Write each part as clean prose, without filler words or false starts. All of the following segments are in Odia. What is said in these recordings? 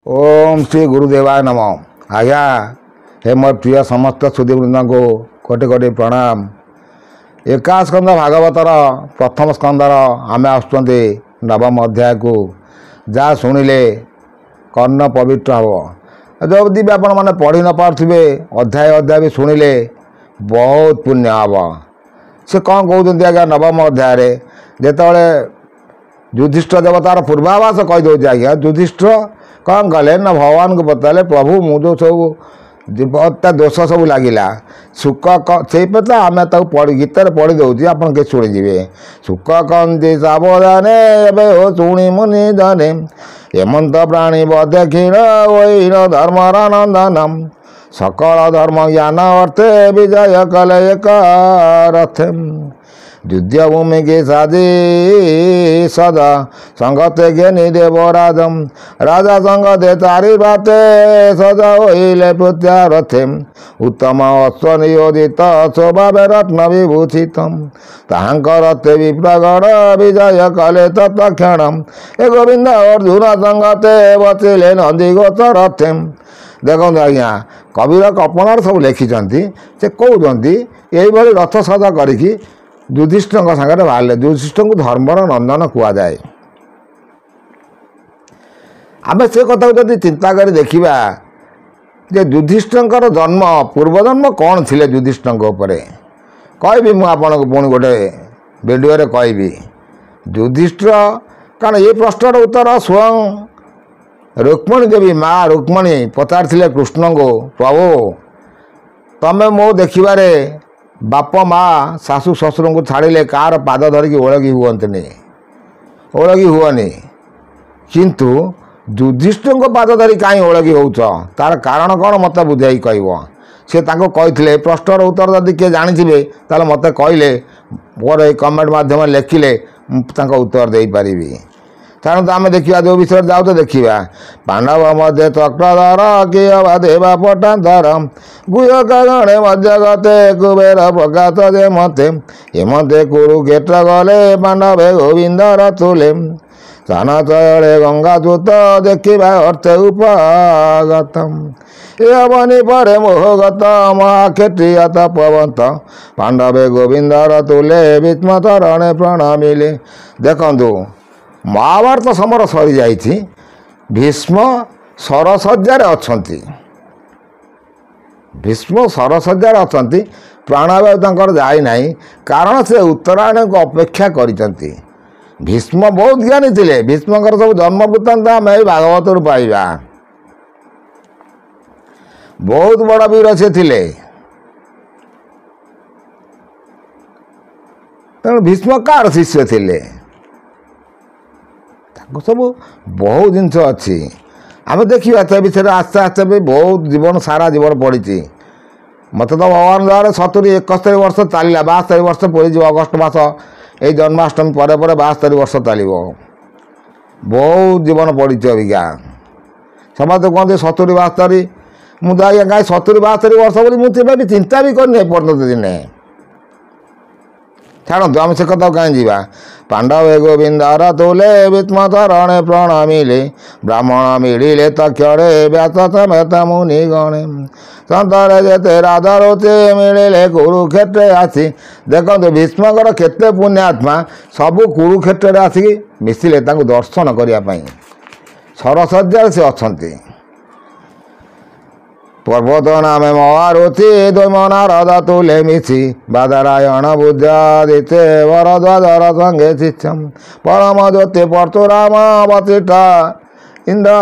ओम श्री गुरुदेवाय नम। आज्ञा हे मोर प्रिय समस्त सुधीवृंद को कोटि कोटि प्रणाम। एका स्कंद भागवतर प्रथम स्कंदर आम आसुँच नवम अध्याय को जहाँ शुणिले कर्ण पवित्र हम। जदि भी आपण मैंने पढ़ी न पारे अध्याय अध्याय भी शुणिले बहुत पुण्य हम। से कौन कहते आज्ञा नवम अध्याय जिते युधिष्ठिर देवतार पूर्वाभास कहीदे आज्ञा युधिष्ठिर कौन कले ना भगवान को बताले प्रभु मु जो सब हत्या दोष सब लगिला सुख से पता आम गीत पढ़ी दौर आप शुणिजे सुख कंदी सावधाने हो शुणी मुनि जाने हेमंत प्राणी बधे क्षीण वैन धर्मरानंदनम सकल धर्म ज्ञान अर्थे विजय कले एक रथे युद्ध भूमि की साजी सदा संगते ज्ञानी देवराजम राजा संग दे तारी बाते सदा होइले प्रत्यारथे उत्तम अश्व नियोजित स्वभाव रत्न विभूषितम तांकरते विप्रगण विजय कले तत्क्षण ए गोविंद अर्जुन संगते बचिले नंदी गोचरथे। देखो आज्ञा कविर कल्पनार सब लिखिं से कहते यही रथ सजा करी युधिष्ठिर सागर बाहर युधिष्ठिर को धर्मर नंदन कहुए। आम से कथा जब चिंता कर देखा जे युधिष्ठिर जन्म पूर्वजन्म कौन थे युधिष्ठिर कहि मुझे पुणी गोटे वीडियो कहि युधिष्ठिर कारण ये प्रश्नर उत्तर स्वयं रुक्मणी देवी माँ रुक्मणी पचार कृष्ण को प्रभु तमें मो देखिबारे बाप माँ शाशु शशुर को छाड़िले कार पाद धरिकी ओळगी हुअनी किंतु युधिष्ठिर पाद धरी कहीं ओळगी होउछ तार कारण कौन मत बुझाई कह सी कही प्रश्नर उत्तर जदि किए जानी ताल मत कहले मोर ये कमेंट माध्यम लिखिले उत्तर दे पारि। तेणु तो आम देखा जो विषय जाऊ तो देखा पांडव मध्य चक्रधर किए देवा पटाधर गुहक गणे मध्य गते कुबेर प्रकाश जे मते हेमते कुरुक्षेत्र गले पांडवे गोविंदर तुले चानचले गंगाचूत देखा अर्थे उपागतम एवनी परे मोहगत महाक्षेत्रीय तपवंत पांडवे गोविंदर तुले भीष्म तरणे प्रणमिले। देखु महाभारत समर सरी जाइछि भीष्म सरसज्जार अछंती भीष्म सरसज्जार अछंती प्राणवायु तंकर जाई नाही कारण से उत्तरायण को अपेक्षा करिसंती। भीष्म बहुत ज्ञानी थिले भीष्मकर सब जन्म वृत्तांत आम भागवत पाइबा बहुत बड़ वीर से थिले तेणु भीष्म कार शिष्य थिले सब बहुत जिनस अच्छी आम देखा से विषय आस्ते आस्ते भी बहुत जीवन सारा जीवन पड़ी मत तो भगवान द्वारा 70-71 वर्ष चलला 72 वर्ष पड़ी अगस्ट मास ये जन्माष्टमी पर 72 वर्ष चलो बहुत जीवन पड़ी अभिज्ञा समस्त कहते 70-72 मुझे आज्ञा कहीं 70-72 वर्ष बोली मुझे भी चिंता भी करनी पर्यटन दिने छाड़ू आम से कथा कहीं जीवा पांडवे गोविंदर तुले भीष्म तरणे प्रणमिले ब्राह्मण मिले तक्षणे व्यास समेत मुनि गणे संतरे जेते राधा रोचे मिले कुरुक्षेत्र आसी। देखते भीष्मकर केते पुण्यात्मा सबू कुरुक्षेत्र आसिक मिसिले दर्शन करने सरसज्जार से अच्छा पर्वत नामे महारुचि द्वैमनारद तुले मिसी बादरायण बुद्धादिते वरद्वादर संगे शिक्षम परम ज्योति परशुराम वसिष्ठा इंद्र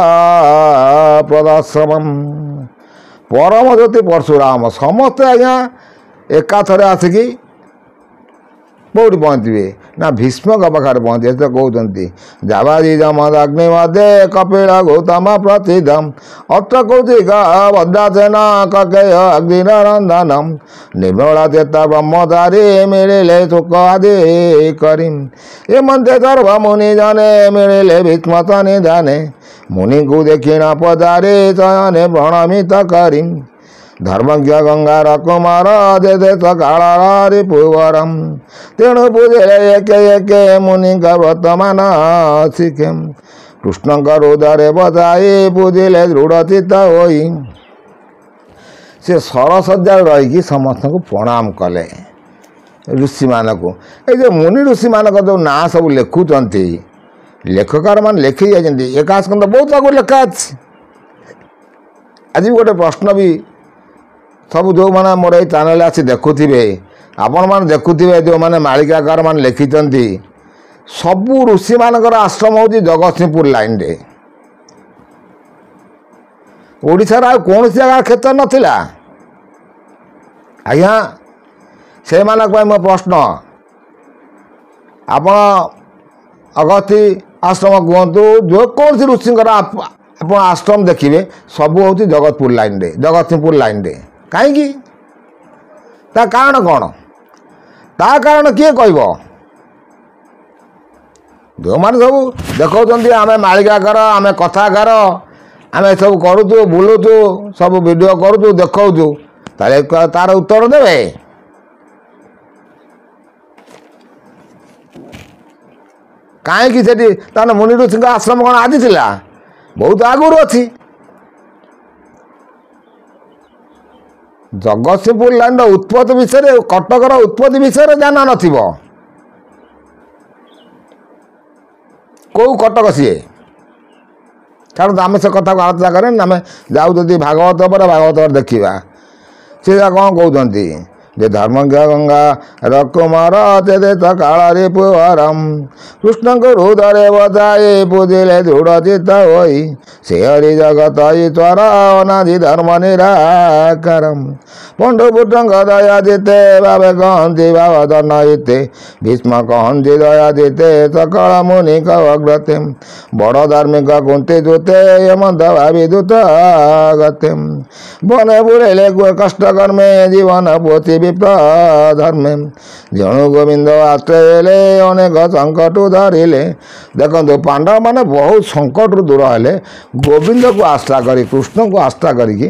प्रदश्रम परम ज्योति परशुराम समस्ते आज्ञा एकाथरे आसिकी कौटी पहुँचे ना भीष्म पाखे पहुँचे तो कहते जावाजी जमदग्नि मध्य कपिल गौतम प्रतिदम अत्र कौतिका भद्रासेना ककेय अग्निरंदनम निर्मला चेता ब्रह्मचारी मिले सुख आदि करीम ये मंत्रे सर्व मुनि जाने मिले भीष्म निधाने मुनि को दक्षिणा पचारे चयने प्रणमित करीम धर्मज्ञ गंगार कुमार जे देश काल रिपुवरम तेणु पूजे एक एक मुनि व्रत मान शिखे କୃଷ୍ଣଙ୍କ ହୃଦୟରେ ବସାଇ ବୁଝିଲେ ଦୃଢ଼ଚିତ୍ତ ହୋଇ ସେ ସରସଜ୍ଜାରେ ରହିକି ସମସ୍ତଙ୍କୁ ପ୍ରଣାମ କଲେ। ଋଷିମାନଙ୍କୁ ଏଇ ଯେଉଁ ମୁନି ଋଷିମାନଙ୍କ ଯେଉଁ ନାଁ ସବୁ ଲେଖୁଛନ୍ତି, ଲେଖକମାନେ ଲେଖି ଯାଇଛନ୍ତି, ଏକାଦଶ ସ୍କନ୍ଧ ବହୁତ ଆଗରୁ ଲେଖା ଅଛି। ଆଜି ବି ଗୋଟେ ପ୍ରଶ୍ନ ବି ସବୁ ଯେଉଁମାନେ ମୋର ଏଇ ଚ୍ୟାନେଲରେ ଆସି ଦେଖୁଥିବେ, ଆପଣମାନେ ଦେଖୁଥିବେ, ଯେଉଁମାନେ ମାଳିକାକାରମାନେ ଲେଖିଛନ୍ତି, ସବୁ ଋଷିମାନଙ୍କର ଆଶ୍ରମ ହେଉଛି ଜଗତସିଂହପୁର ଲାଇନରେ। ଓଡ଼ିଶାର ଆଉ କୌଣସି ଜାଗାର କ୍ଷେତ୍ର ନଥିଲା। ଆଜ୍ଞା, ସେମାନଙ୍କ ପାଇଁ ମୋ ପ୍ରଶ୍ନ, ଆପଣ ଅଗସ୍ତି ଆଶ୍ରମ କୁହନ୍ତୁ, ଯେକୌଣସି ଋଷିଙ୍କର ଆପଣ ଆଶ୍ରମ ଦେଖିବେ ସବୁ ହେଉଛି ଜଗତପୁର ଲାଇନରେ, ଜଗତସିଂହପୁର ଲାଇନରେ। କାହିଁକି? ତା କାରଣ କ'ଣ? ତା କାରଣ କିଏ କହିବ? ଯେଉଁମାନେ ସବୁ ଦେଖାଉଛନ୍ତି ଆମେ ମାଳିକାକାର, ଆମେ କଥାକାର, ଆମେ ସବୁ କରୁଛୁ, ବୁଲୁଛୁ, ସବୁ ଭିଡ଼ିଓ କରୁଛୁ, ଦେଖାଉଛୁ, ତାହେଲେ ତାର ଉତ୍ତର ଦେବେ। କାହିଁକି ସେଠି ତାହେଲେ ମୁନି ଋଷିଙ୍କ ଆଶ୍ରମ କ'ଣ ଆଜି ଥିଲା? ବହୁତ ଆଗରୁ ଅଛି। ଜଗତସିଂହପୁର ଲାଇନର ଉତ୍ପତ୍ତି ବିଷୟରେ, କଟକର ଉତ୍ପତ୍ତି ବିଷୟରେ ଜାଣ ନଥିବ। କେଉଁ କଟକ ସିଏ? ଛାଡ଼ନ୍ତୁ, ଆମେ ସେ କଥାକୁ ଆଲୋଚନା କରେନି। ଆମେ ଯାଉ ଯଦି ଭାଗବତ ପରେ ଦେଖିବା ସେ କ'ଣ କହୁଛନ୍ତି ଯେ ଧର୍ମଜ୍ଞ ଗଙ୍ଗା ରକୁମାର ଚେତ କାଳରେ ପୁଅରମ୍ କୃଷ୍ଣଙ୍କ ହୃଦୟରେ ବସାଇ ବୁଝିଲେ ଦୃଢ଼ଚିତ୍ତ ହୋଇ ସେ ହରି ଜଗତ ଈଶ୍ୱର ଅନାଦି ଧର୍ମ ନିରାକାରମ୍ ପଣ୍ଡୁପୁତ୍ରଙ୍କ ଦୟା ଜିତେ ଭାବେ କହନ୍ତି ଭାବଧନ ହିତେ ଭୀଷ୍ମ କହନ୍ତି ଦୟା ଜିତେ ସକଳ ମୁନିଙ୍କ ଅଗ୍ରତେ ବଡ଼ ଧାର୍ମିକ କୁନ୍ତି ଦୂତେ ହେମନ୍ତ ଭାବି ଦୂତ ଗତେ ବନେ ବୁଲେଇଲେ କଷ୍ଟ କର୍ମେ ଜୀବନ ପୋତି ବିପ୍ର ଧର୍ମେ ଜଣୁ ଗୋବିନ୍ଦ ଆଶ୍ରୟ ଅନେକ ସଙ୍କଟ ଧରିଲେ। ଦେଖନ୍ତୁ, ପାଣ୍ଡବମାନେ ବହୁତ ସଙ୍କଟରୁ ଦୂର ହେଲେ ଗୋବିନ୍ଦକୁ ଆଶ୍ରା କରି, କୃଷ୍ଣଙ୍କୁ ଆଶ୍ରା କରିକି।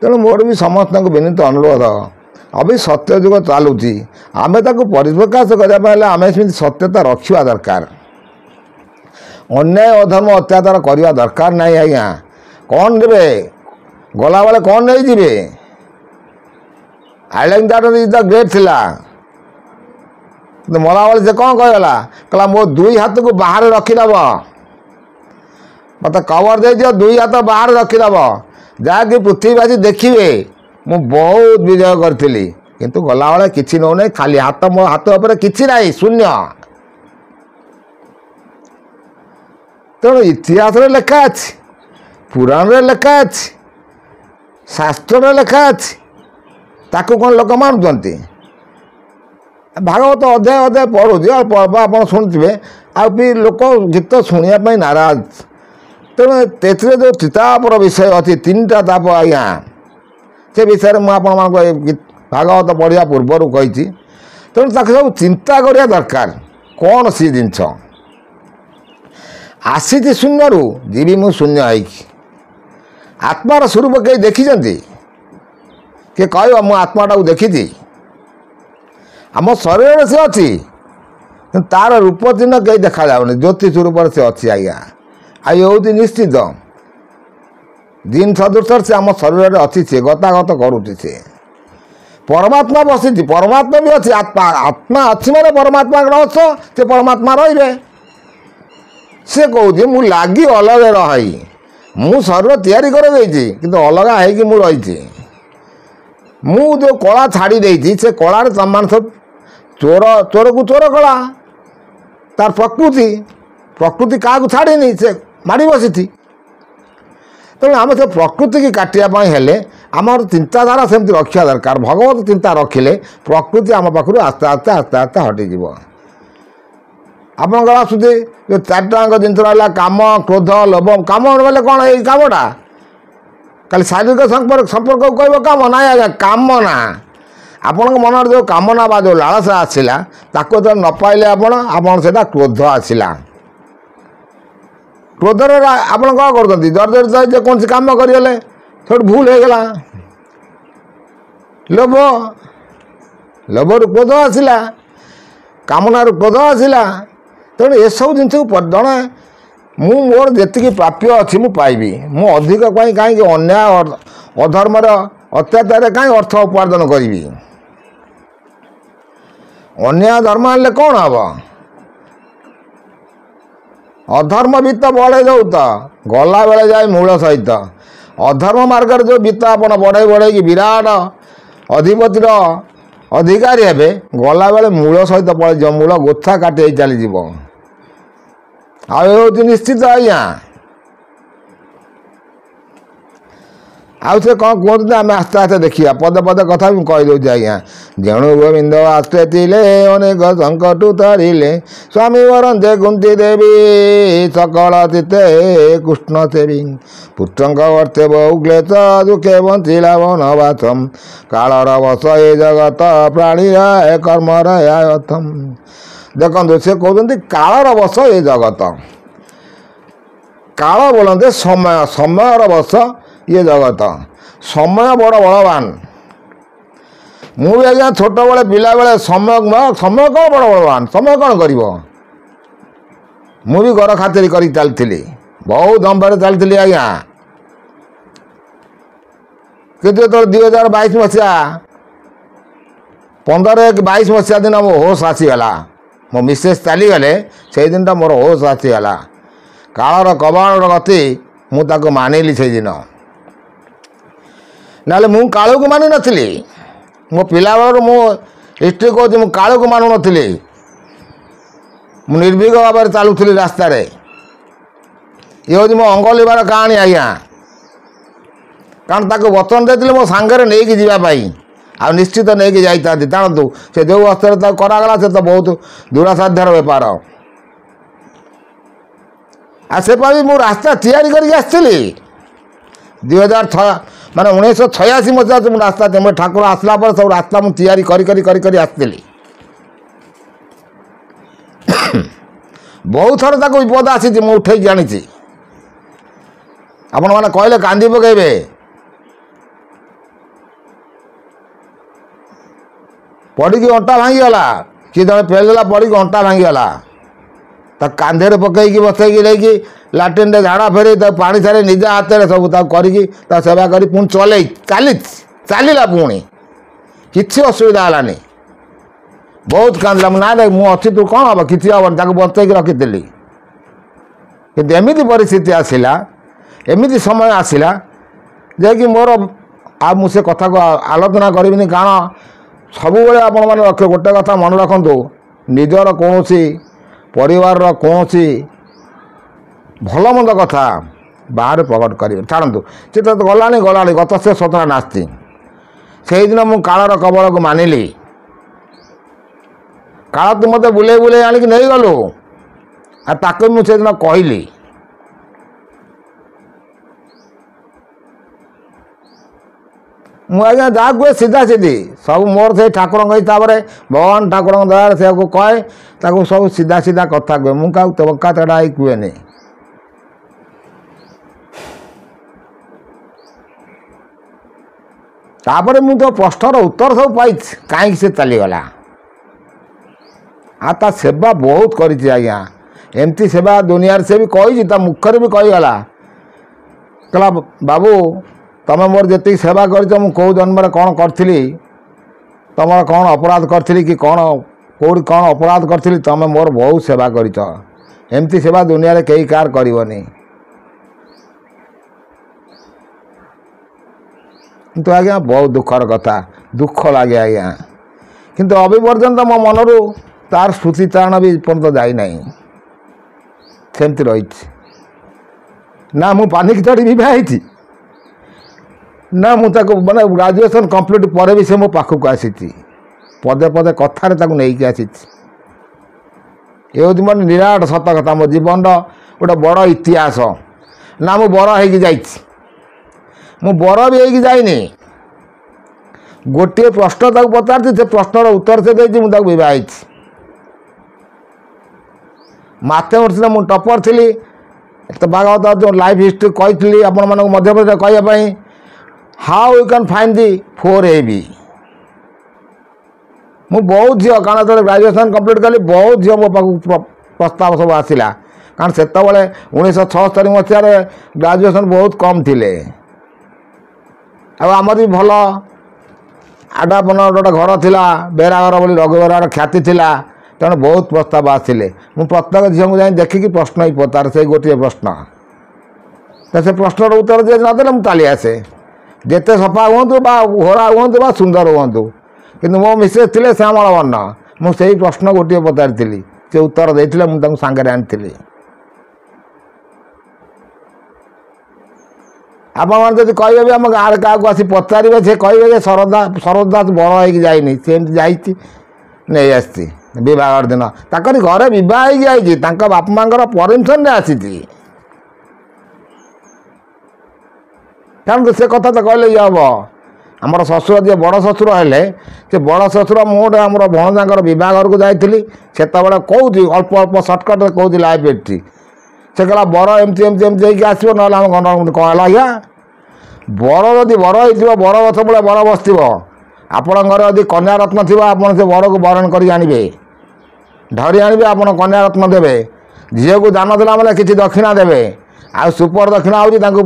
ତେଣୁ ମୋର ବି ସମସ୍ତଙ୍କୁ ବିନୀତ ଅନୁରୋଧ, ଅବି ସତ୍ୟ ଯୁଗ ଚାଲୁଛି, ଆମେ ତାକୁ ପରିପ୍ରକାଶ କରିବା ପାଇଁ ହେଲେ ଆମେ ସେମିତି ସତ୍ୟତା ରଖିବା ଦରକାର। ଅନ୍ୟାୟ ଅଧର୍ମ ଅତ୍ୟାଚାର କରିବା ଦରକାର ନାହିଁ। ଆଜ୍ଞା, କ'ଣ ଦେବେ? ଗଲାବେଳେ କ'ଣ ନେଇଯିବେ? ଆଲେକ୍ସାଣ୍ଡର ଇଜ୍ ଦ ଗ୍ରେଟ୍ ଥିଲା, କିନ୍ତୁ ମଲାବେଳେ ସେ କ'ଣ କହିଗଲା? କହିଲା ମୋ ଦୁଇ ହାତକୁ ବାହାରେ ରଖିଦେବ, ମୋତେ କବର ଦେଇଦିଅ, ଦୁଇ ହାତ ବାହାରେ ରଖିଦେବ, ଯାହାକି ପୃଥିବୀବାସୀ ଦେଖିବେ ମୁଁ ବହୁତ ବିଜୟ କରିଥିଲି। କିନ୍ତୁ ଗଲାବେଳେ କିଛି ନେଉନାହିଁ, ଖାଲି ହାତ, ମୋ ହାତ ଉପରେ କିଛି ନାହିଁ, ଶୂନ୍ୟ। ତେଣୁ ଇତିହାସରେ ଲେଖା ଅଛି, ପୁରାଣରେ ଲେଖା ଅଛି, ଶାସ୍ତ୍ରରେ ଲେଖା ଅଛି, ତାକୁ କ'ଣ ଲୋକ ମାନୁଛନ୍ତି? ଭାଗବତ ଅଧ୍ୟାୟ ଅଧ୍ୟାୟ ପଢ଼ୁଛି, ଅଳ୍ପ ଅଳ୍ପ ଆପଣ ଶୁଣିଥିବେ, ଆଉ ବି ଲୋକ ଗୀତ ଶୁଣିବା ପାଇଁ ନାରାଜ। ତେଣୁ ସେଥିରେ ଯେଉଁ ଚିତାପର ବିଷୟ ଅଛି, 3ଟା ତାପ, ଆଜ୍ଞା, ସେ ବିଷୟରେ ମୁଁ ଆପଣମାନଙ୍କୁ ଭାଗବତ ପଢ଼ିବା ପୂର୍ବରୁ କହିଛି। ତେଣୁ ତାକୁ ସବୁ ଚିନ୍ତା କରିବା ଦରକାର, କ'ଣ ସେ ଜିନିଷ ଆସିଛି ଶୂନ୍ୟରୁ, ଯିବି ମୁଁ ଶୂନ୍ୟ ହେଇକି। ଆତ୍ମାର ସ୍ୱରୂପ କେହି ଦେଖିଛନ୍ତି? କିଏ କହିବ ମୁଁ ଆତ୍ମାଟାକୁ ଦେଖିଛି? ଆମ ଶରୀରରେ ସେ ଅଛି, କିନ୍ତୁ ତା'ର ରୂପ ଚିହ୍ନ କେହି ଦେଖାଯାଉନି। ଜ୍ୟୋତି ସ୍ୱରୂପରେ ସେ ଅଛି। ଆଜ୍ଞା, ଆଉ ହେଉଛି ନିଶ୍ଚିତ ଜିନ୍ ସଦୃଶରେ ସେ ଆମ ଶରୀରରେ ଅଛି, ସେ ଗତାଗତ କରୁଛି। ସେ ପରମାତ୍ମା ବସିଛି, ପରମାତ୍ମା ବି ଅଛି। ଆତ୍ମା ଅଛି ମାନେ ପରମାତ୍ମାଙ୍କର ଅଂଶ, ସେ ପରମାତ୍ମା ରହିବେ। ସେ କହୁଛି ମୁଁ ଲାଗି ଅଲଗା ରହି, ମୁଁ ଶରୀର ତିଆରି କରିଦେଇଛି, କିନ୍ତୁ ଅଲଗା ହେଇକି ମୁଁ ରହିଛି। ମୁଁ ଯେଉଁ କଳା ଛାଡ଼ି ଦେଇଛି, ସେ କଳାରେ ତମମାନେ ସବୁ ଚୋରକୁ ଚୋର କଳା, ତାର ପ୍ରକୃତି କାହାକୁ ଛାଡ଼ିନି, ସେ ମାଡ଼ି ବସିଛି। ତେଣୁ ଆମେ ସେ ପ୍ରକୃତିକି କାଟିବା ପାଇଁ ହେଲେ ଆମର ଚିନ୍ତାଧାରା ସେମିତି ରଖିବା ଦରକାର। ଭଗବତ ଚିନ୍ତା ରଖିଲେ ପ୍ରକୃତି ଆମ ପାଖରୁ ଆସ୍ତେ ଆସ୍ତେ ଆସ୍ତେ ଆସ୍ତେ ହଟିଯିବ। ଆପଣଙ୍କର ଆସୁଛି ଯେଉଁ 4ଟାଙ୍କ ଜିନିଷ ରହିଲା, କାମ, କ୍ରୋଧ, ଲୋଭ। କାମ ବୋଲେ କ'ଣ? ଏଇ କାମଟା ଖାଲି ଶାରୀରିକ ସମ୍ପର୍କକୁ କହିବ କାମ? ନାହିଁ ଆଜ୍ଞା, କାମନା। ଆପଣଙ୍କ ମନରେ ଯେଉଁ କାମନା ବା ଯେଉଁ ଲାଳସା ଆସିଲା, ତାକୁ ଯେତେବେଳେ ନ ପାଇଲେ ଆପଣ ସେଇଟା କ୍ରୋଧ ଆସିଲା। କ୍ରୋଧରେ ଆପଣ କ'ଣ କରୁଛନ୍ତି? ଜର୍ଜରିତ ଯେକୌଣସି କାମ କରିଗଲେ ସେଠୁ ଭୁଲ ହେଇଗଲା। ଲୋଭରୁ କ୍ରୋଧ ଆସିଲା, କାମନାରୁ କ୍ରୋଧ ଆସିଲା। ତେଣୁ ଏସବୁ ଜିନିଷକୁ ଜଣେ ମୁଁ ମୋର ଯେତିକି ପ୍ରାପ୍ୟ ଅଛି ମୁଁ ପାଇବି। ମୁଁ ଅଧିକ ପାଇଁ କାହିଁକି ଅନ୍ୟାୟ ଅଧର୍ମର ଅତ୍ୟାଚାରରେ କାହିଁ ଅର୍ଥ ଉପାର୍ଜନ କରିବି? ଅନ୍ୟାୟ ଧର୍ମ ହେଲେ କ'ଣ ହେବ? ଅଧର୍ମ ବିତ୍ତ ବଢ଼େଇ ଦେଉ ତ ଗଲାବେଳେ ଯାଏ ମୂଳ ସହିତ। ଅଧର୍ମ ମାର୍ଗରେ ଯେଉଁ ବିତ୍ତ ଆପଣ ବଢ଼େଇକି ବିରାଟ ଅଧିପତିର ଅଧିକାରୀ ହେବେ, ଗଲାବେଳେ ମୂଳ ସହିତ ପଳେଇଯିବ, ମୂଳ ଗୋଛା କାଟି ହେଇ ଚାଲିଯିବ। ଆଉ ଏ ହେଉଛି ନିଶ୍ଚିତ ଆଜ୍ଞା। ଆଉ ସେ କ'ଣ କୁହନ୍ତୁ ଆମେ ଆସ୍ତେ ଆସ୍ତେ ଦେଖିବା, ପଦେ ପଦେ କଥା ମୁଁ କହିଦେଉଛି ଆଜ୍ଞା। ଯେଣୁ ଗୋବିନ୍ଦ ଆସ୍ତେ ଥିଲେ ଅନେକ ସଙ୍କଟ ତରିଲେ, ସ୍ୱାମୀ ବରନ୍ଦେ କୁନ୍ତି ଦେବୀ ସକଳ ଚିତେ କୃଷ୍ଣ ସେବୀ। ପୁତ୍ରଙ୍କ ବର୍ତ୍ତେ ବହୁ କ୍ଲେଶ ଦୁଃଖେ ବଞ୍ଚିଲା ବନବାସମ୍, କାଳର ବଶ ଏ ଜଗତ ପ୍ରାଣୀର କର୍ମର ଆୟଥମ୍। ଦେଖନ୍ତୁ ସେ କହୁଛନ୍ତି କାଳର ବଶ ଏ ଜଗତ। କାଳ ବୋଲନ୍ତି ସମୟ, ସମୟର ବଶ ଇଏ ଜଗତ। ସମୟ ବଡ଼ ବଳବାନ। ମୁଁ ବି ଆଜ୍ଞା ଛୋଟବେଳେ ପିଲାବେଳେ ସମୟ କ'ଣ ବଡ଼ ବଳବାନ? ସମୟ କ'ଣ କରିବ? ମୁଁ ବି ଘର ଖାତିର କରି ଚାଲିଥିଲି, ବହୁତ ଦମ୍ଭରେ ଚାଲିଥିଲି ଆଜ୍ଞା। କିନ୍ତୁ ଯେତେବେଳେ 2022 ମସିହା 15/1/22 ମସିହା ଦିନ ମୋ ହୋସ୍ ଆସିଗଲା, ମୋ ମିସେସ୍ ଚାଲିଗଲେ, ସେଇଦିନଟା ମୋର ହୋସ୍ ଆସିଗଲା। କାଳର କବାଟର ଗତି ମୁଁ ତାକୁ ମାନିଲି ସେଇଦିନ। ନହେଲେ ମୁଁ କାଳକୁ ମାନିନଥିଲି। ମୋ ପିଲାବେଳରୁ ମୁଁ ହିଷ୍ଟ୍ରି କହୁଛି, ମୁଁ କାଳକୁ ମାନୁନଥିଲି। ମୁଁ ନିର୍ଭୀକ ଭାବରେ ଚାଲୁଥିଲି ରାସ୍ତାରେ। ଇଏ ହେଉଛି ମୋ ଅଙ୍ଗଲିବାର କାହାଣୀ ଆଜ୍ଞା। କାରଣ ତାକୁ ବଚନ ଦେଇଥିଲେ ମୋ ସାଙ୍ଗରେ ନେଇକି ଯିବା ପାଇଁ, ଆଉ ନିଶ୍ଚିତ ନେଇକି ଯାଇଥାନ୍ତି। ଜାଣନ୍ତୁ ସେ ଯେଉଁ ଅସ୍ତ୍ରରେ ତାକୁ କରାଗଲା, ସେ ତ ବହୁତ ଦୂରସାଧ୍ୟର ବେପାର। ଆଉ ସେପାଳି ମୁଁ ରାସ୍ତା ତିଆରି କରିକି ଆସିଥିଲି। 1986 ମସିହା ମୁଁ ରାସ୍ତା, ଠାକୁର ଆସିଲା ପରେ ସବୁ ରାସ୍ତା ମୁଁ ତିଆରି କରି ଆସିଥିଲି। ବହୁତ ଥର ତାକୁ ବିପଦ ଆସିଛି, ମୁଁ ଉଠେଇକି ଆଣିଛି। ଆପଣମାନେ କହିଲେ କାନ୍ଦି ପକାଇବେ। ପଡ଼ିକି ଅଣ୍ଟା ଭାଙ୍ଗିଗଲା, କିଏ ଜଣେ ପେଳିଦେଲା, ପଡ଼ିକି ଅଣ୍ଟା ଭାଙ୍ଗିଗଲା। ତାକୁ କାନ୍ଧରେ ପକାଇକି ବସେଇକି ନେଇକି ଲାଟ୍ରିନ୍ରେ ଝାଡ଼ା ଫେରେଇ ତାକୁ ପାଣି ଛାଡ଼ି ନିଜ ହାତରେ ସବୁ ତାକୁ କରିକି ତା ସେବା କରି ପୁଣି ଚାଲିଲା। ପୁଣି କିଛି ଅସୁବିଧା ହେଲାନି। ବହୁତ କାନ୍ଦିଲା। ନାଇଁ ମୁଁ ଅଛି, ତୁ କ'ଣ ହେବ, କିଛି ହେବନି, ତାକୁ ବଞ୍ଚେଇକି ରଖିଥିଲି। କିନ୍ତୁ ଏମିତି ପରିସ୍ଥିତି ଆସିଲା, ଏମିତି ସମୟ ଆସିଲା ଯେ କି ମୋର ଆଉ ମୁଁ ସେ କଥାକୁ ଆଲୋଚନା କରିବିନି। କାରଣ ସବୁବେଳେ ଆପଣମାନେ ଗୋଟେ କଥା ମନେ ରଖନ୍ତୁ, ନିଜର କୌଣସି ପରିବାରର କୌଣସି ଭଲ ମନ୍ଦ କଥା ବାହାରେ ପ୍ରକଟ କରିବେ। ଛାଡ଼ନ୍ତୁ, ସେ ତ ଗଲାଣି, ଗତ ସେ ସତରା ନାସ୍ତି। ସେଇଦିନ ମୁଁ କାଳର କବଳକୁ ମାନିଲି। କାଳ ତୁ ମୋତେ ବୁଲେଇ ଆଣିକି ନେଇଗଲୁ, ଆଉ ତାକୁ ମୁଁ ସେଦିନ କହିଲି। ମୁଁ ଆଜ୍ଞା ଯାହା କୁହେ ସିଧା ସିଧି ସବୁ ମୋର ସେଇ ଠାକୁରଙ୍କ ହିସାବରେ, ଭଗବାନ ଠାକୁରଙ୍କ ଦୟାରେ ସେକୁ କହେ, ତାକୁ ସବୁ ସିଧା କଥା କୁହେ। ମୁଁ କାହାକୁ ତବକା ତେଢ଼ା ହେଇ କୁହେନି। ତାପରେ ମୁଁ ତ ପ୍ରଶ୍ନର ଉତ୍ତର ସବୁ ପାଇଛି, କାହିଁକି ସେ ଚାଲିଗଲା। ଆଉ ତା ସେବା ବହୁତ କରିଛି ଆଜ୍ଞା। ଏମିତି ସେବା ଦୁନିଆରେ ସେ ବି କହିଛି, ତା ମୁଖରେ ବି କହିଗଲା, କହିଲା ବାବୁ ତୁମେ ମୋର ଯେତିକି ସେବା କରିଛ, ମୁଁ କେଉଁ ଜନ୍ମରେ କ'ଣ କରିଥିଲି, ତୁମର କ'ଣ ଅପରାଧ କରିଥିଲି କି କ'ଣ, କେଉଁଠି କ'ଣ ଅପରାଧ କରିଥିଲି, ତୁମେ ମୋର ବହୁତ ସେବା କରିଛ। ଏମିତି ସେବା ଦୁନିଆରେ କେହି କାହାର କରିବନି। କିନ୍ତୁ ଆଜ୍ଞା ବହୁତ ଦୁଃଖର କଥା, ଦୁଃଖ ଲାଗେ ଆଜ୍ଞା। କିନ୍ତୁ ଅବିପର୍ଯ୍ୟନ୍ତ ମୋ ମନରୁ ତାର ସ୍ମୃତିଚାରଣ ବି ଏପର୍ଯ୍ୟନ୍ତ ଯାଇନାହିଁ, ସେମିତି ରହିଛି। ନା ମୁଁ ପାନିକି ଚଢ଼ି ବିବାହ ହେଇଛି, ନା ମୁଁ ତାକୁ ଗ୍ରାଜୁଏସନ୍ କମ୍ପ୍ଲିଟ୍ ପରେ ବି ସେ ମୋ ପାଖକୁ ଆସିଛି। ପଦେ କଥାରେ ତାକୁ ନେଇକି ଆସିଛି। ଏ ହେଉଛି ମୋର ନିରାଟ ସତ କଥା, ମୋ ଜୀବନର ଗୋଟେ ବଡ଼ ଇତିହାସ। ନା ମୁଁ ବର ହେଇକି ଯାଇଛି, ମୁଁ ବର ବି ହେଇକି ଯାଇନି। ଗୋଟିଏ ପ୍ରଶ୍ନ ତାକୁ ପଚାରିଛି, ସେ ପ୍ରଶ୍ନର ଉତ୍ତର ସେ ଦେଇଛି, ମୁଁ ତାକୁ ବିବାହ ହେଇଛି। ମାଥମେଟିକ୍ସରେ ମୁଁ ଟପର୍ ଥିଲି। ଭାଗବତ ଯେଉଁ ଲାଇଫ୍ ହିଷ୍ଟ୍ରି କହିଥିଲି ଆପଣମାନଙ୍କୁ ମଧ୍ୟପ୍ରଦେଶ କହିବା ପାଇଁ, how you can find the 4AB। ମୁଁ ବହୁତ ଝିଅ, କାରଣ ଯେତେବେଳେ ଗ୍ରାଜୁଏସନ୍ କମ୍ପ୍ଲିଟ୍ କଲି, ବହୁତ ଝିଅ ମୋ ପାଖକୁ ପ୍ରସ୍ତାବ ସବୁ ଆସିଲା, କାରଣ ସେତେବେଳେ 1976 ମସିହାରେ ଗ୍ରାଜୁଏସନ୍ ବହୁତ କମ୍ ଥିଲେ। ଆଉ ଆମର ବି ଭଲ ଆଡ଼ାପନ ଗୋଟେ ଘର ଥିଲା, ବେରାଘର ବୋଲି ରଘୁବରାର ଖ୍ୟାତି ଥିଲା। ତେଣୁ ବହୁତ ପ୍ରସ୍ତାବ ଆସିଥିଲେ। ମୁଁ ପ୍ରତ୍ୟେକ ଝିଅଙ୍କୁ ଯାଇ ଦେଖିକି ପ୍ରଶ୍ନ ହିଁ ପଚାରେ, ସେଇ ଗୋଟିଏ ପ୍ରଶ୍ନ। ତ ସେ ପ୍ରଶ୍ନର ଉତ୍ତର ଯିଏ ନଦେଲେ ମୁଁ ଚାଲି ଆସେ। ଯେତେ ସଫା ହୁଅନ୍ତୁ ବା ଘୋରା ହୁଅନ୍ତୁ ବା ସୁନ୍ଦର ହୁଅନ୍ତୁ, କିନ୍ତୁ ମୋ ମିସେସ୍ ଥିଲେ ଶ୍ୟାମଳ ବର୍ଣ୍ଣ। ମୁଁ ସେଇ ପ୍ରଶ୍ନ ଗୋଟିଏ ପଚାରିଥିଲି, ସେ ଉତ୍ତର ଦେଇଥିଲେ, ମୁଁ ତାଙ୍କୁ ସାଙ୍ଗରେ ଆଣିଥିଲି। ଆପଣମାନେ ଯଦି କହିବେ ବି ଆମ ଗାଁରେ କାହାକୁ ଆସି ପଚାରିବେ, ସେ କହିବେ ଯେ ଶରଦ ଦାସ ବଡ଼ ହେଇକି ଯାଇନି, ସେ ଏମିତି ଯାଇଛି ନେଇ ଆସିଛି ବିବାହର ଦିନ। ତାଙ୍କରି ଘରେ ବିବାହ ହେଇକି ଯାଇଛି, ତାଙ୍କ ବାପା ମାଆଙ୍କର ପରମିସନ୍ରେ ଆସିଛି। ତେଣୁ ସେ କଥା ତ କହିଲେ ଇଏ ହେବ। ଆମର ଶ୍ୱଶୁର ଯିଏ ବଡ଼ ଶ୍ୱଶୁର ହେଲେ, ସେ ବଡ଼ ଶ୍ୱଶୁର ମୁଁ ଗୋଟେ ଆମର ଭଣଜାଙ୍କର ବିବାହ ଘରକୁ ଯାଇଥିଲି। ସେତେବେଳେ କହୁଛି ଅଳ୍ପ ଅଳ୍ପ ସର୍ଟକଟ୍ରେ କହୁଛି ଲାଇଭ୍ ଏଠି। ସେ କହିଲା ବର ଏମିତି ଏମିତି ଏମିତି ହେଇକି ଆସିବ, ନହେଲେ ଆମ ଘର କ'ଣ ହେଲା ଆଜ୍ଞା? ବର ଯଦି ବର ହେଇଥିବ, ବର ଗଛ ମୂଳେ ବର ବସିଥିବ। ଆପଣଙ୍କ ଘରେ ଯଦି କନ୍ୟା ରତ୍ନ ଥିବ, ଆପଣ ସେ ବରକୁ ବରଣ କରି ଆଣିବେ, ଧରି ଆଣିବେ, ଆପଣ କନ୍ୟା ରତ୍ନ ଦେବେ। ଝିଅକୁ ଦାନ ଦେଲା ମାନେ କିଛି ଦକ୍ଷିଣା ଦେବେ। ଆଉ ସୁପର ଦକ୍ଷିଣା ହେଉଛି ତାଙ୍କୁ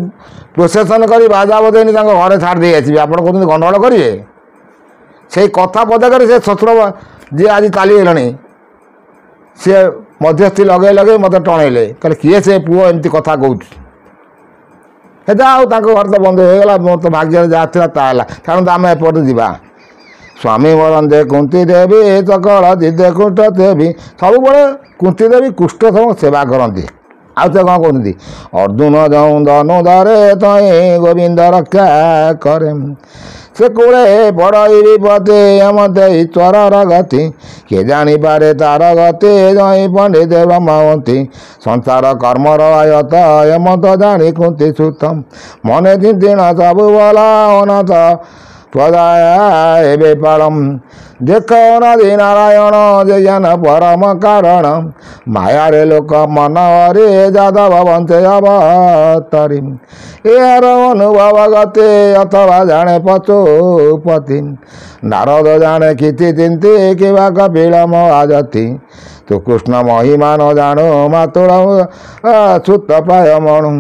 ପ୍ରୋସେସନ୍ କରି ବାଜା ବଜେଇନି ତାଙ୍କ ଘରେ ଛାଡ଼ି ଦେଇ ଆସିବେ। ଆପଣ କହୁଛନ୍ତି ଗଣ୍ଡଗୋଳ କରିବେ? ସେଇ କଥା ପଦକରେ ସେ ଶ୍ୱଶୁର ଯିଏ ଆଜି ଚାଲିଗଲେଣି, ସିଏ ମଧ୍ୟସ୍ଥି ଲଗେଇ ଲଗେଇ ମୋତେ ଟଣେଇଲେ, କହିଲେ କିଏ ସେ ପୁଅ ଏମିତି କଥା କହୁଛି। ସେଟା ଆଉ ତାଙ୍କ ଘରେ ତ ବନ୍ଦ ହୋଇଗଲା। ମୋର ତ ଭାଗ୍ୟରେ ଯାହା ଥିଲା ତାହା ହେଲା। ତେଣୁ ଆମେ ଏପଟେ ଯିବା। ସ୍ୱାମୀ ବରନ୍ଦେ କୁନ୍ତି ଦେବୀ ଚକଳ ଜିଦେ କୁଷ୍ଠ ଦେବୀ। ସବୁବେଳେ କୁନ୍ତି ଦେବୀ କୁଷ୍ଠ ସବୁ ସେବା କରନ୍ତି। ଆଉ ସେ କ'ଣ କହୁଛନ୍ତି? ଅର୍ଜୁନ ଯଉଁ ଧନୁ ଧରେ ତଇଁ ଗୋବିନ୍ଦ ରକ୍ଷା କରେ। ସେ କୁଳେ ପଡ଼ଇ ବିପଦେ ଏମତେ ଈଶ୍ୱରର ଗତି। କିଏ ଜାଣିପାରେ ତାର ଗତି ଜଇଁ ପଣ୍ଡିତ ବ୍ରହ୍ମବନ୍ତୀ। ସଂସାର କର୍ମର ଆୟତ ଏମନ୍ତ ଜାଣି କୁନ୍ତି ସୁତ। ମନେ ଚିନ୍ତିଣ ସବୁ ଭଲ ଅନାଥ ପଦାୟ ଏବେ ପାଳମ। ଦେଖ ନଦୀ ନାରାୟଣ ଯେ ଜ୍ଞାନ ପରମ କାରଣ। ମାୟାରେ ଲୋକ ମନ ହରେ ଯାଦବ ବଞ୍ଚେ ଅବତରୀ। ଏହାର ଅନୁଭବ ଗତେ ଅଥବା ଜାଣେ ପଶୁପତି। ନାରଦ ଜାଣେ କିଛି ଚିନ୍ତି କିବା କପିଳ ମହାଜତି। ତୁ କୃଷ୍ଣ ମହିମା ନ ଜାଣୁ ମାତୁଳ ସୁତ ପ୍ରାୟ ମଣୁ।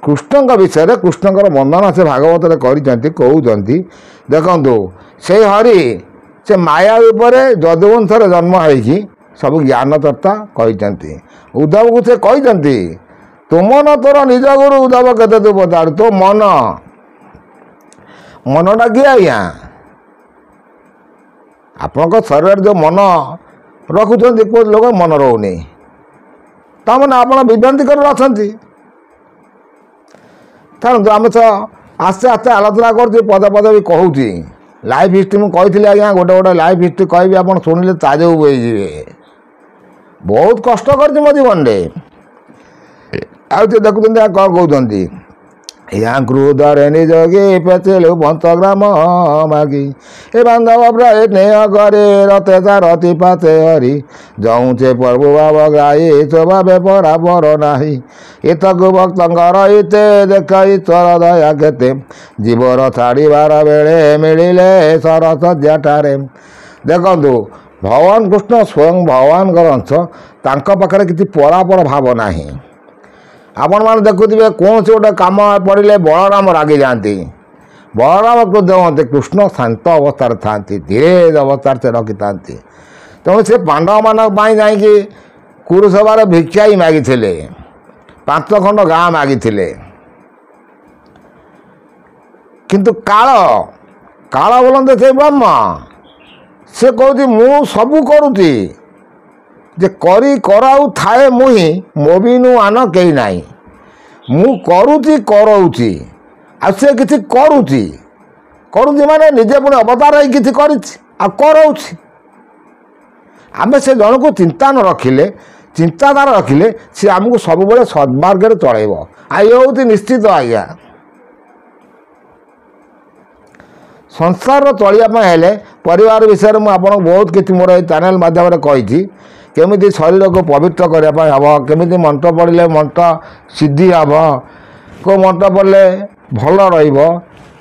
କୃଷ୍ଣଙ୍କ ବିଷୟରେ କୃଷ୍ଣଙ୍କର ବର୍ଣ୍ଣନା ସେ ଭାଗବତରେ କରିଛନ୍ତି, କହୁଛନ୍ତି। ଦେଖନ୍ତୁ ସେଇ ହରି ସେ ମାୟା ଉପରେ ଯଦୁବଂଶରେ ଜନ୍ମ ହେଇକି ସବୁ ଜ୍ଞାନ ଚର୍ଚ୍ଚା କହିଛନ୍ତି। ଉଦ୍ଧବକୁ ସେ କହିଛନ୍ତି, ତୁ ମନ ତୋର ନିଜ ଗୁରୁ ଉଦ୍ଧବ କେତେ ତୁ ପଚାରୁ। ତୋ ମନଟା କିଏ ଆଜ୍ଞା? ଆପଣଙ୍କ ଶରୀରରେ ଯେଉଁ ମନ ରଖୁଛନ୍ତି, କେଉଁ ଲୋକ ମନ ରହୁନି, ତା'ମାନେ ଆପଣ ବିଭ୍ରାନ୍ତିକର ଅଛନ୍ତି। ତେଣୁ ଆମେ ତ ଆସ୍ତେ ଆସ୍ତେ ଆଲୋଚନା କରୁଛି, ପଦେ ପଦେ ବି କହୁଛି। ଲାଇଫ୍ ହିଷ୍ଟ୍ରି ମୁଁ କହିଥିଲି ଆଜ୍ଞା, ଗୋଟେ ଗୋଟେ ଲାଇଫ୍ ହିଷ୍ଟ୍ରି କହିବି, ଆପଣ ଶୁଣିଲେ ତାଜଉ ହେଇଯିବେ। ବହୁତ କଷ୍ଟ କରିଛି ମୋ ଜୀବନରେ। ଆଉ ସେ ଦେଖୁଛନ୍ତି କ'ଣ କହୁଛନ୍ତି? ୟା କ୍ରୋଧରେ ନିଜଗି ପେଚିଲୁ ପଞ୍ଚଗ୍ରାମ ମାଗି। ଏ ବାନ୍ଧବ ପ୍ରାୟ ନେହ କରି ରତେ ସାରଥି ପାତେ ହରି। ଯଉଁଚେ ପ୍ରଭୁ ଭାବ ଗାଇ ସ୍ୱଭାବେ ପରାପର ନାହିଁ। ଏତକୁ ଭକ୍ତଙ୍କର ଇତେ ଦେଖ ଈଶ୍ୱର ଦୟା କେତେ। ଜୀବର ଛାଡ଼ିବାର ବେଳେ ମିଳିଲେ ସରସ ଜ୍ୟାଠାରେ। ଦେଖନ୍ତୁ ଭଗବାନ କୃଷ୍ଣ ସ୍ୱୟଂ ଭଗବାନଙ୍କର ଅଂଶ, ତାଙ୍କ ପାଖରେ କିଛି ପରାପର ଭାବ ନାହିଁ। ଆପଣମାନେ ଦେଖୁଥିବେ କୌଣସି ଗୋଟେ କାମ ପଡ଼ିଲେ ବଳରାମ ରାଗି ଯାଆନ୍ତି, ବଳରାମ କ୍ରୋଧ ହୁଅନ୍ତି, କୃଷ୍ଣ ଶାନ୍ତ ଅବସ୍ଥାରେ ଥାନ୍ତି, ଧୀରେ ଅବସ୍ଥାରେ ସେ ରଖିଥାନ୍ତି। ତେଣୁ ସେ ପାଣ୍ଡବମାନଙ୍କ ପାଇଁ ଯାଇକି କୁରୁସଭାରେ ଭିକ୍ଷା ହିଁ ମାଗିଥିଲେ, 5 ଖଣ୍ଡ ଗାଁ ମାଗିଥିଲେ। କିନ୍ତୁ କାଳ ବୋଲନ୍ତେ ସେ ବ୍ରହ୍ମ, ସେ କହୁଛି ମୁଁ ସବୁ କରୁଛି, ଯେ କରି କରାଉ ଥାଏ ମୁହିଁ, ମୋ ବିନୁ ଆନ କେହି ନାହିଁ। ମୁଁ କରୁଛି କରଉଛି, ଆଉ ସେ କିଛି କରୁଛି ମାନେ ନିଜେ ପୁଣି ଅବତାର ହେଇ କିଛି କରିଛି ଆଉ କରଉଛି। ଆମେ ସେ ଜଣକୁ ଚିନ୍ତା ନ ରଖିଲେ, ଚିନ୍ତାଧାରା ରଖିଲେ, ସେ ଆମକୁ ସବୁବେଳେ ସଦ୍ମାର୍ଗରେ ଚଳେଇବ। ଆଉ ଇଏ ହେଉଛି ନିଶ୍ଚିତ ଆଜ୍ଞା। ସଂସାର ଚଳିବା ପାଇଁ ହେଲେ ପରିବାର ବିଷୟରେ ମୁଁ ଆପଣଙ୍କୁ ବହୁତ କିଛି ମୋର ଏଇ ଚ୍ୟାନେଲ୍ ମାଧ୍ୟମରେ କହିଛି। କେମିତି ଶରୀରକୁ ପବିତ୍ର କରିବା ପାଇଁ ହେବ, କେମିତି ମନ୍ତ୍ର ପଢ଼ିଲେ ମନ୍ତ୍ର ସିଦ୍ଧି ହେବ, କେଉଁ ମନ୍ତ୍ର ପଢ଼ିଲେ ଭଲ ରହିବ,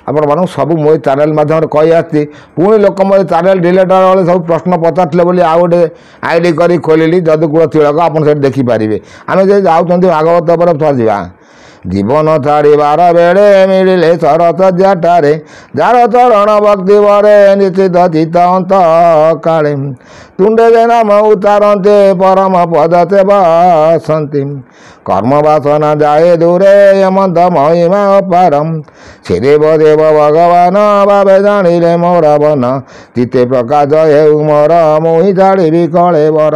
ଆପଣମାନଙ୍କୁ ସବୁ ମୋ ଚ୍ୟାନେଲ୍ ମାଧ୍ୟମରେ କହି ଆସିଛି। ପୁଣି ଲୋକ ମୋ ଚ୍ୟାନେଲ୍ ଡିଲେଟ୍ ବେଳେ ସବୁ ପ୍ରଶ୍ନ ପଚାରୁଥିଲେ ବୋଲି ଆଉ ଗୋଟେ ଆଇଡ଼ି କରି ଖୋଲିଲି ଯଦୁକୂଳ ତିଳକ, ଆପଣ ସେଠି ଦେଖିପାରିବେ। ଆମେ ଯେ ଯାଉଛନ୍ତି ଭାଗବତ ଉପରେ ଯିବା। ଜୀବନ ଛାଡ଼ିବାର ବେଳେ ମିଳିଲେ ସରସଜ୍ଜାଟାରେ, ଯାର ଚରଣ ଭକ୍ତି ବରେ ନିଶ୍ଚିତ ଚିତ୍ତ ଅନ୍ତ କାଳେ, ତୁଣ୍ଡେ ଯେ ନାମ ଉଚ୍ଚାରନ୍ତେ ପରମ ପଦ ସେ ବସନ୍ତି, କର୍ମ ବାସନା ଯାଏ ଦୂରେ ଏମନ୍ତ ମହିମା ଅପାରମ୍, ଶିରେବ ଦେବ ଭଗବାନ ଭାବେ ଜାଣିଲେ ମୋର ବନ, ଚିତେ ପ୍ରକାଶ ହେଉ ମୋର ମୁହିଁ ଛାଡ଼ିବି କଳେବର।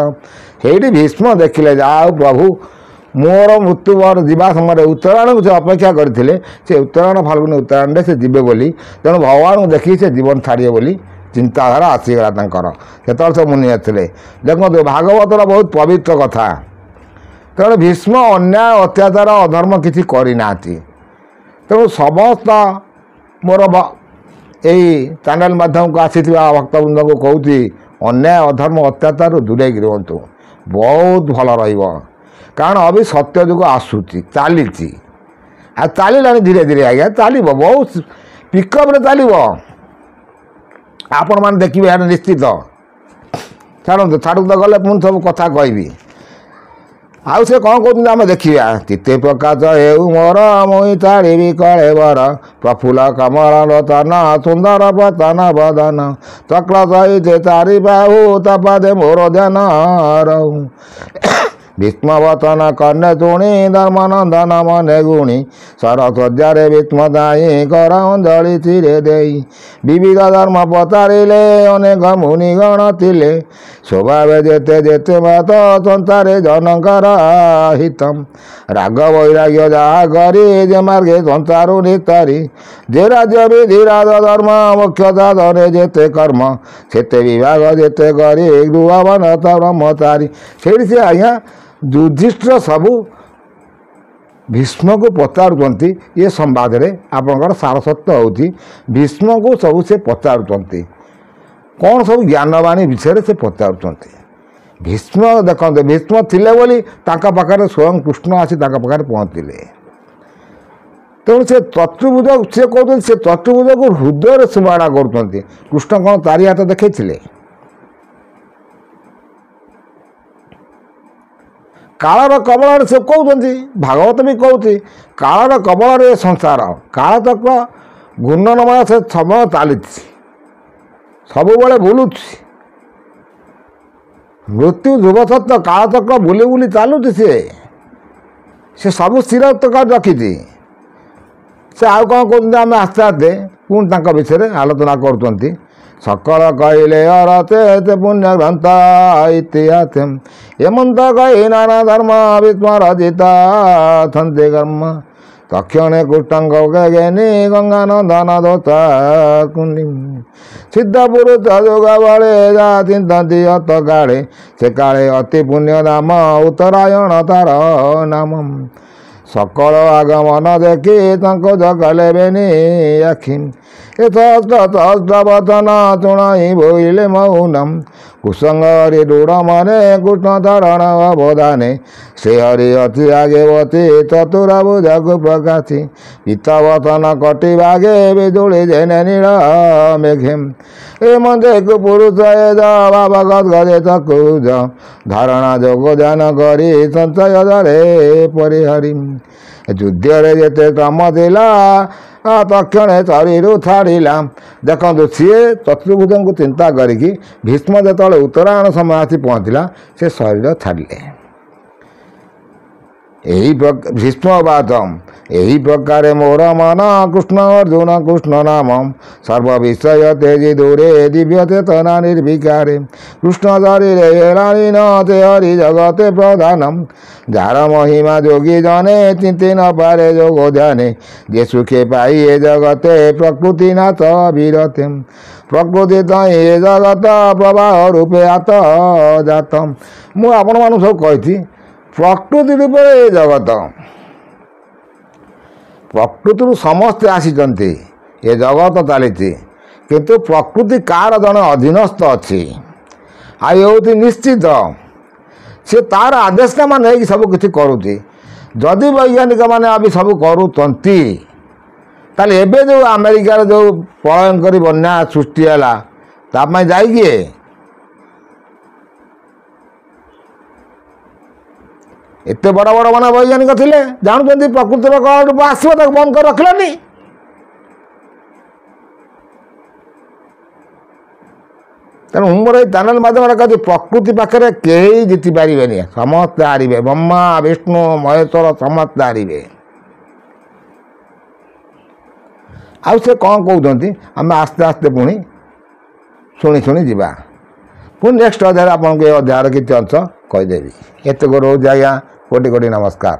ସେଇଠି ଭୀଷ୍ମ ଦେଖିଲେ ଯାହା ହଉ ପ୍ରଭୁ ମୋର ମୃତ୍ୟୁବର ଯିବା ସମୟରେ ଉତ୍ତରାୟଣକୁ ସେ ଅପେକ୍ଷା କରିଥିଲେ, ସେ ଉତ୍ତରାୟଣ ଫାଲ୍ଗୁନି ଉତ୍ତରାୟଣରେ ସେ ଯିବେ ବୋଲି, ତେଣୁ ଭଗବାନଙ୍କୁ ଦେଖିକି ସେ ଜୀବନ ଛାଡ଼ିବେ ବୋଲି ଚିନ୍ତାଧାରା ଆସିଗଲା ତାଙ୍କର। ସେତେବେଳେ ସେ ମୁନି ଆସିଥିଲେ। ଦେଖନ୍ତୁ ଭାଗବତର ବହୁତ ପବିତ୍ର କଥା। ତେଣୁ ଭୀଷ୍ମ ଅନ୍ୟାୟ ଅତ୍ୟାଚାର ଅଧର୍ମ କିଛି କରିନାହାନ୍ତି। ତେଣୁ ସମସ୍ତ ମୋର ଏଇ ଚ୍ୟାନେଲ୍ ମାଧ୍ୟମକୁ ଆସିଥିବା ଭକ୍ତବୃନ୍ଦଙ୍କୁ କହୁଛି, ଅନ୍ୟାୟ ଅଧର୍ମ ଅତ୍ୟାଚାରରୁ ଦୂରେଇକି ରୁହନ୍ତୁ, ବହୁତ ଭଲ ରହିବ। କାରଣ ଅବି ସତ୍ୟ ଯୁଗ ଆସୁଛି, ଚାଲିଛି, ଆଉ ଚାଲିଲାଣି ଧୀରେ ଧୀରେ ଆଜ୍ଞା, ଚାଲିବ, ବହୁତ ପିକଅପ୍ରେ ଚାଲିବ। ଆପଣମାନେ ଦେଖିବେ ଏହାର ନିଶ୍ଚିତ। ଛାଡ଼ନ୍ତୁ ଛାଡ଼ନ୍ତୁ ଗଲେ ପୁଣି ସବୁ କଥା କହିବି। ଆଉ ସେ କ'ଣ କହୁଛନ୍ତି ଆମେ ଦେଖିବା। ଚିତେ ପ୍ରକାଶ ହେଉ ମୋର ମୁହିଁ ଛାଡ଼ିବି କଳେବର, ପ୍ରଫୁଲ୍ଲ କମଳ ଲୋଚନ ସୁନ୍ଦର ପତନ ବଦନ, ଚକ୍ର ସହିତ ଚାରି ବାହୁ ତପାଦେ ମୋର ଧ୍ୟାନ ରହୁ, ଭୀଷ୍ମ ବଚନ କର୍ଣ୍ଣେ ଶୁଣି ଧର୍ମନନ୍ଦନ ମନେ ଗୁଣି, ସରସଜ୍ଜାରେ ଭୀଷ୍ମ ଦାଇ କର ଅଞ୍ଜଳି ଶିରେ ଦେଇ, ବିବିଧ ଧର୍ମ ପଚାରିଲେ ଅନେକ ମୁନିଗଣ ଥିଲେ, ସ୍ୱଭାବେ ଯେତେ ଯେତେ ମତ ସଂସାରେ ଜନଙ୍କର ହିତମ୍, ରାଗ ବୈରାଗ୍ୟ ଯାହା କରି ଯେ ମାର୍ଗେ ସଂସାରୁ ନିସ୍ତାରି, ଯେ ରାଜ୍ୟ ବିଧି ରାଜ ଧର୍ମ ମୁଖ୍ୟ ସାଧନେ ଯେତେ କର୍ମ, ସେତେ ବିଭାଗ ଯେତେ କରି ଗୃହବନତ ବ୍ରହ୍ମଚାରୀ। ସେଇଠି ସେ ଆଜ୍ଞା ଯୁଧିଷ୍ଠିର ସବୁ ଭୀଷ୍ମକୁ ପଚାରୁଛନ୍ତି। ଏ ସମ୍ବାଦରେ ଆପଣଙ୍କର ସାରସତ୍ୟ ହେଉଛି ଭୀଷ୍ମକୁ ସବୁ ସେ ପଚାରୁଛନ୍ତି, କ'ଣ ସବୁ ଜ୍ଞାନବାଣୀ ବିଷୟରେ ସେ ପଚାରୁଛନ୍ତି। ଭୀଷ୍ମ ଦେଖନ୍ତୁ, ଭୀଷ୍ମ ଥିଲେ ବୋଲି ତାଙ୍କ ପାଖରେ ସ୍ୱୟଂ କୃଷ୍ଣ ଆସି ତାଙ୍କ ପାଖରେ ପହଞ୍ଚିଲେ। ତେଣୁ ସେ ଚତୁର୍ଭୁଜ, ସେ କହୁଛନ୍ତି ସେ ଚତୁର୍ଭୁଜକୁ ହୃଦୟରେ ସ୍ମରଣ କରୁଛନ୍ତି। କୃଷ୍ଣ କ'ଣ ଚାରି ହାତ ଦେଖେଇଥିଲେ? କାଳର କବଳରେ ସେ କହୁଛନ୍ତି, ଭାଗବତ ବି କହୁଛି କାଳର କବଳରେ ଏ ସଂସାର, କାଳଚକ୍ର ଘୂର୍ଣ୍ଣନମୟ ସେ ସମୟ ଚାଲିଛି, ସବୁବେଳେ ବୁଲୁଛି। ମୃତ୍ୟୁ ଧ୍ରୁବ ସତ୍ୟ, କାଳଚକ୍ର ବୁଲି ବୁଲି ଚାଲୁଛି। ସେ ସବୁ ସ୍ଥିର କରି ରଖିଛି। ସେ ଆଉ କ'ଣ କହୁଛନ୍ତି ଆମେ ଆସ୍ତେ ଆସ୍ତେ ପୁଣି ତାଙ୍କ ବିଷୟରେ ଆଲୋଚନା କରୁଛନ୍ତି। ସକଳ କହିଲେ ଅରତେ ପୁଣ୍ୟ ଗ୍ରନ୍ଥ ଇତିହାସ, ଏମନ୍ତ କହି ନାନା ଧର୍ମ ବିସ୍ମ ରଚିତା ଛନ୍ତି କର୍ମ, ତକ୍ଷଣେ କୃଷ୍ଣଙ୍କ ଗେନି ଗଙ୍ଗାନନ୍ଦନ ଦୋଷା କୁଣ୍ଡି, ସିଦ୍ଧ ପୁରୁଷ ଯୋଗ ବଳେ ଯା ଚିନ୍ତନ୍ତି ଅତ କାଳେ, ସେ କାଳେ ଅତି ପୁଣ୍ୟ ନାମ ଉତ୍ତରାୟଣ ତାର ନାମ, ସକଳ ଆଗମନ ଦେଖି ତାଙ୍କ ଜଗଲେ ବେନି ଆଖି, ଏ ସହସ୍ର ସହସ୍ର ବଚନ ଶୁଣାଇ ବୋଇଲେ ମୌନମ୍, କୁସଙ୍ଗ ହରି ଦୃଢ଼ ମନେ କୃଷ୍ଣ ଚରଣ ଅବଦାନେ, ସେ ହରି ଅତି ଆଗେ ବତି ଚତୁର ବୁଝକୁ ପ୍ରକାଶି, ପିତ ବଚନ କଟି ବାଗେ ବିଜୁଳି ଜେନେ ନୀଳ ମେଘେ, ଏ ମନ୍ଦିକୁ ପୁରୁଷ ଏ ଭାବ ଗଦଗଦେ ଚକୁଜ, ଧାରଣା ଯୋଗ ଧ୍ୟାନ କରି ସଞ୍ଚୟ ଧରେ ପରିହରି, ଯୁଦ୍ଧରେ ଯେତେ ଶ୍ରମ ଥିଲା ତକ୍ଷଣେ ଶରୀରୁ ଛାଡ଼ିଲା। ଦେଖନ୍ତୁ ସିଏ ଚତୁର୍ଭୁଜଙ୍କୁ ଚିନ୍ତା କରିକି ଭୀଷ୍ମ ଯେତେବେଳେ ଉତ୍ତରାୟଣ ସମୟ ଆସି ପହଞ୍ଚିଲା, ସେ ଶରୀର ଛାଡ଼ିଲେ। ଏହି ଭୀଷ୍ମ ବାଚ, ଏହି ପ୍ରକାରେ ମୋର ମନ କୃଷ୍ଣ ଅର୍ଜୁନ କୃଷ୍ଣ ନାମ, ସର୍ବ ବିଷୟ ତେଜି ଦୂରେ ଦିବ୍ୟ ଚେତନା ନିର୍ବିକାରେ, କୃଷ୍ଣ ଶରୀରେ ହେଲାଣି ନ ସେ ହରି ଜଗତେ ପ୍ରଧାନ, ଯାର ମହିମା ଯୋଗୀ ଜନେ ଚିନ୍ତି ନ ପାରେ ଯୋଗ ଧ୍ୟାନେ, ଯେ ସୁଖେ ପାଇ ଏ ଜଗତେ ପ୍ରକୃତି ନାଥ ବିରତେ, ପ୍ରକୃତି ତହିଁ ଏ ଜଗତ ପ୍ରବାହ ରୂପେ ଆତ ଜାତ। ମୁଁ ଆପଣମାନଙ୍କୁ ସବୁ କହିଛି ପ୍ରକୃତି ରୂପରେ ଏ ଜଗତ, ପ୍ରକୃତିରୁ ସମସ୍ତେ ଆସିଛନ୍ତି, ଏ ଜଗତ ଚାଲିଛି, କିନ୍ତୁ ପ୍ରକୃତି କାହାର ଜଣେ ଅଧୀନସ୍ଥ ଅଛି। ଆଉ ଏ ହେଉଛି ନିଶ୍ଚିତ, ସେ ତା'ର ଆଦେଶନାମା ନେଇକି ସବୁ କିଛି କରୁଛି। ଯଦି ବୈଜ୍ଞାନିକମାନେ ବି ସବୁ କରୁଛନ୍ତି, ତାହେଲେ ଏବେ ଯେଉଁ ଆମେରିକାର ଯେଉଁ ପ୍ରଳୟଙ୍କରୀ ବନ୍ୟା ସୃଷ୍ଟି ହେଲା ତା ପାଇଁ ଦାୟୀ କିଏ? ଏତେ ବଡ଼ ବଡ଼ ମାନେ ବୈଜ୍ଞାନିକ ଥିଲେ, ଜାଣୁଛନ୍ତି ପ୍ରକୃତିର କ'ଣ ରୂପ ଆସିବ, ତାକୁ ବନ୍ଦ କରି ରଖିଲନି। ତେଣୁ ମୁଁ ମୋର ଏଇ ଚ୍ୟାନେଲ ମାଧ୍ୟମରେ କହୁଛି, ପ୍ରକୃତି ପାଖରେ କେହି ଜିତିପାରିବେନି, ସମସ୍ତେ ହାରିବେ। ବ୍ରହ୍ମା ବିଷ୍ଣୁ ମହେଶ୍ୱର ସମସ୍ତେ ହାରିବେ। ଆଉ ସେ କ'ଣ କହୁଛନ୍ତି ଆମେ ଆସ୍ତେ ଆସ୍ତେ ପୁଣି ଶୁଣି ଯିବା। ପୁଣି ନେକ୍ସଟ ଅଧ୍ୟାୟରେ ଆପଣଙ୍କୁ ଏ ଅଧ୍ୟାୟର କିଛି ଅଂଶ କହିଦେବି। ଏତେ ରହୁଛି ଆଜ୍ଞା, କୋଟି କୋଟି ନମସ୍କାର।